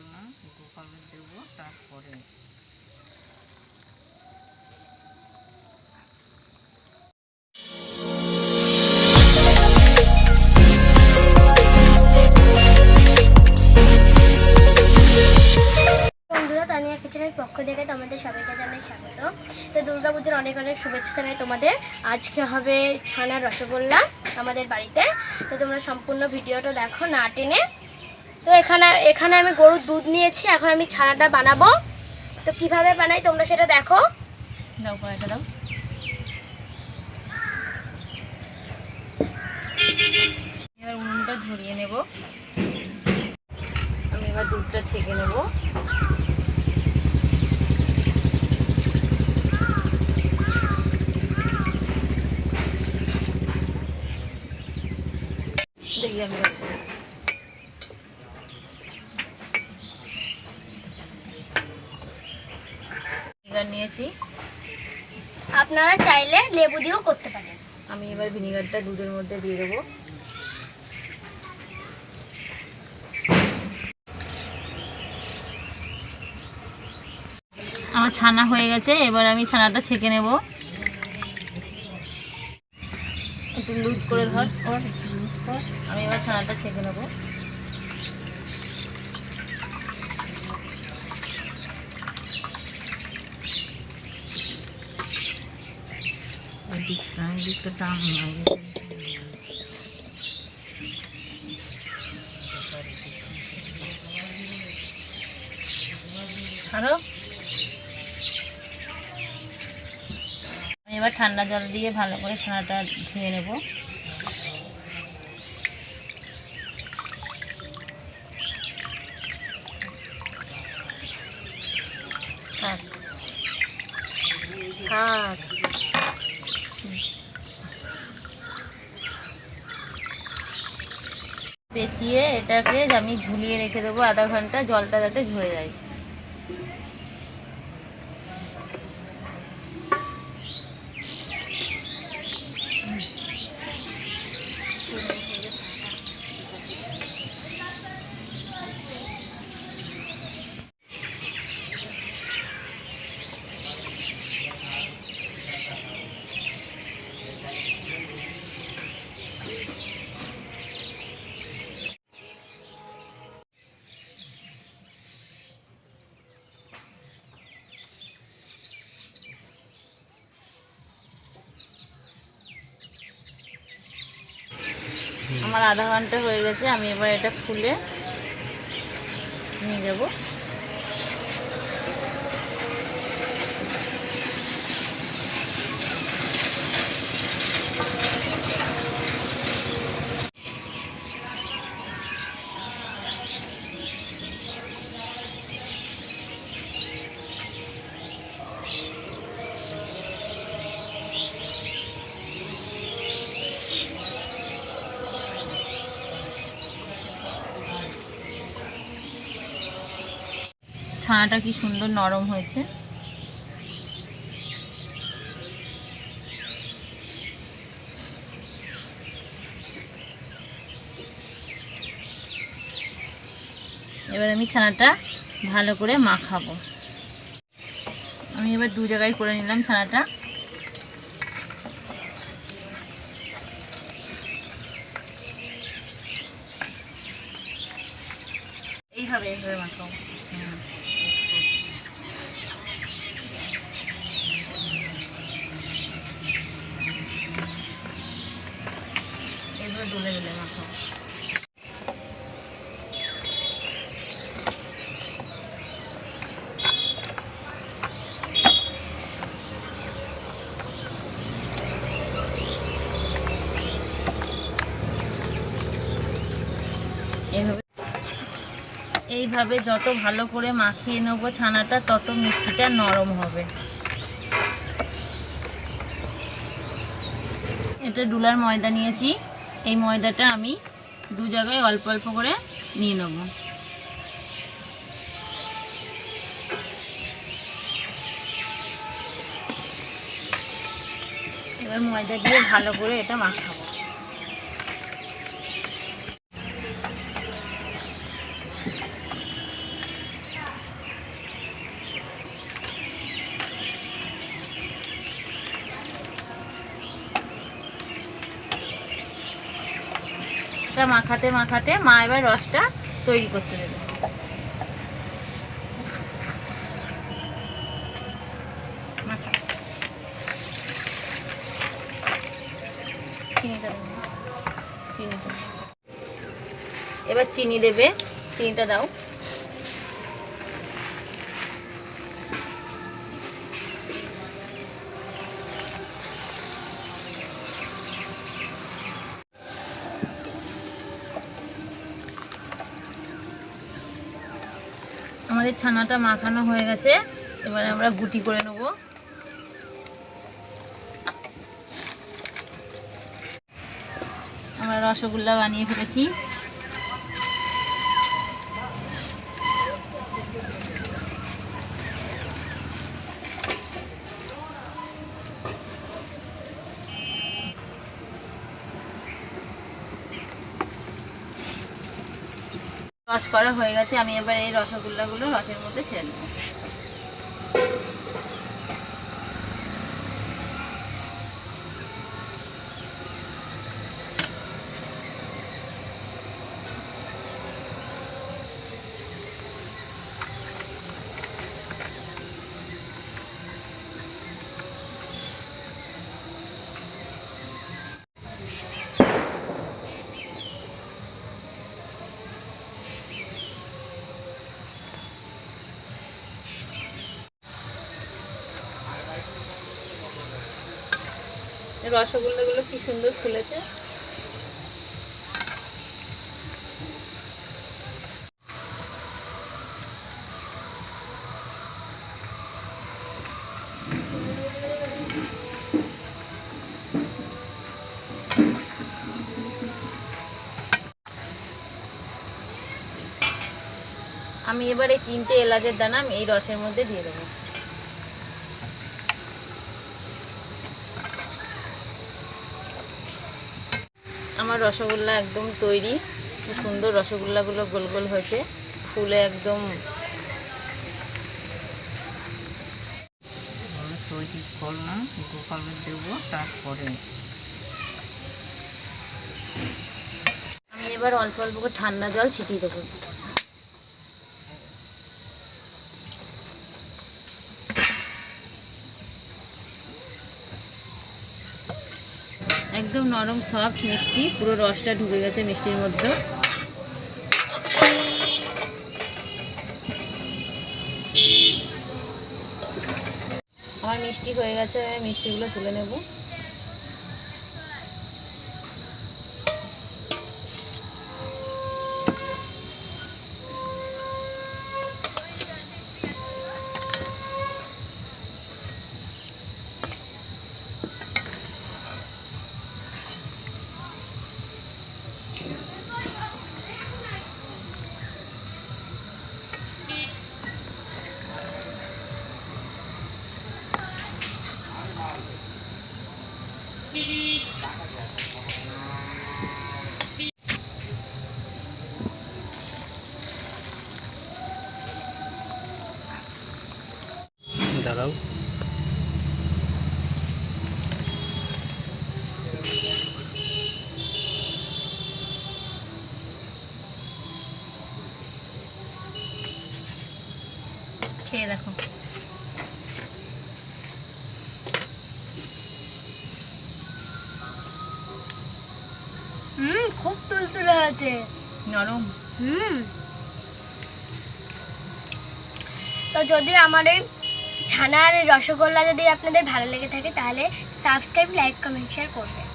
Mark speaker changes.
Speaker 1: করলাম, উপকরণ দেবো তারপরে।
Speaker 2: তানিয়া কিচেনের পক্ষ থেকে তোমাদের সবাইকে জানাই স্বাগত। তো দুর্গা পুজোর অনেক অনেক শুভেচ্ছা জানাই তোমাদের। আজকে হবে ছানার রসগোল্লা আমাদের বাড়িতে। তো তোমরা সম্পূর্ণ ভিডিওটা দেখো না টেনে। তো এখানে আমি গরুর দুধ নিয়েছি, এখন আমি ছানাটা বানাবো। তো কিভাবে বানাই তোমরা সেটা দেখো।
Speaker 1: দাও কয়েকটা দাও। এবার উনুনটা ধরিয়ে নেব। আমি এবার দুধটা ছেঁকে নেব। দেখি আমি ভিনিগার নিয়েছি,
Speaker 2: আপনারা চাইলে লেবু দিয়েও করতে পারেন।
Speaker 1: আমি এবার ভিনিগারটা দুধের মধ্যে দিয়ে দেবো। আমার ছানা হয়ে গেছে, এবার আমি ছানাটা ছেঁকে নেব। একটু লুজ করে ধর, আমি এবার ছানাটা ছেঁকে নেব। ছাড়ো। আমি এবার ঠান্ডা জল দিয়ে ভালো করে ছানাটা ধুয়ে নেব। পেঁচিয়ে এটাকে আমি ঝুলিয়ে রেখে দেবো আধা ঘন্টা, জলটা যাতে ঝরে যায়। আমার আধা ঘন্টা হয়ে গেছে, আমি এবার এটা খুলে নিয়ে যাব। ছানাটা কি সুন্দর নরম হয়েছে। এবার আমি ছানাটা ভালো করে মাখাবো। আমি এবার দু জায়গায় করে নিলাম ছানাটা। এইভাবে মাখাবো। ডলে ডলে মাখাবো। এইভাবে যত ভালো করে মাখিয়ে নেবো ছানাটা, তত মিষ্টিটা নরম হবে। এটা ডুলার ময়দা নিয়েছি, এই ময়দাটা আমি দু জায়গায় অল্প অল্প করে নিয়ে নেব। এবার ময়দা দিয়ে ভালো করে এটা মাখাবো। ছানাটা মাখাতে মাখাতে মা এবার রসটা তৈরি করতে দেবে। চিনিটা এবার চিনি দেবে, চিনিটা দাও। আমাদের ছানাটা মাখানো হয়ে গেছে, এবারে আমরা গুটি করে নেব। আমরা রসগোল্লা বানিয়ে ফেলেছি। রস করা হয়ে গেছে, আমি এবার এই রসগোল্লাগুলো রসের মধ্যে ছেড়ে দেবো। রসগোল্লাগুলো কি সুন্দর ফুলেছে। আমি এবার এই 3টে এলাচের দানা এই রসের মধ্যে দিয়ে দেবো। আমার রসগোল্লা একদম তৈরি। কি সুন্দর রসগোল্লাগুলো গোল গোল হয়েছে, ফুলে একদম তৈরি করলাম। গোপালকে দেবো, তারপরে আমি এবার অল্প অল্প করে ঠান্ডা জল ছিটিয়ে দেবো। একদম নরম সফট মিষ্টি, পুরো রসটা ঢুকে গেছে মিষ্টির মধ্যে। আমার মিষ্টি হয়ে গেছে, মিষ্টিগুলো তুলে নেব।
Speaker 3: দাঁড়াও,
Speaker 1: খেয়ে দেখো।
Speaker 2: খুব তুলতুলে আছে,
Speaker 1: নরম।
Speaker 2: তো যদি আমার এই ছানার রসগোল্লা যদি আপনাদের ভালো লেগে থাকে তাহলে সাবস্ক্রাইব, লাইক, কমেন্ট, শেয়ার করবেন।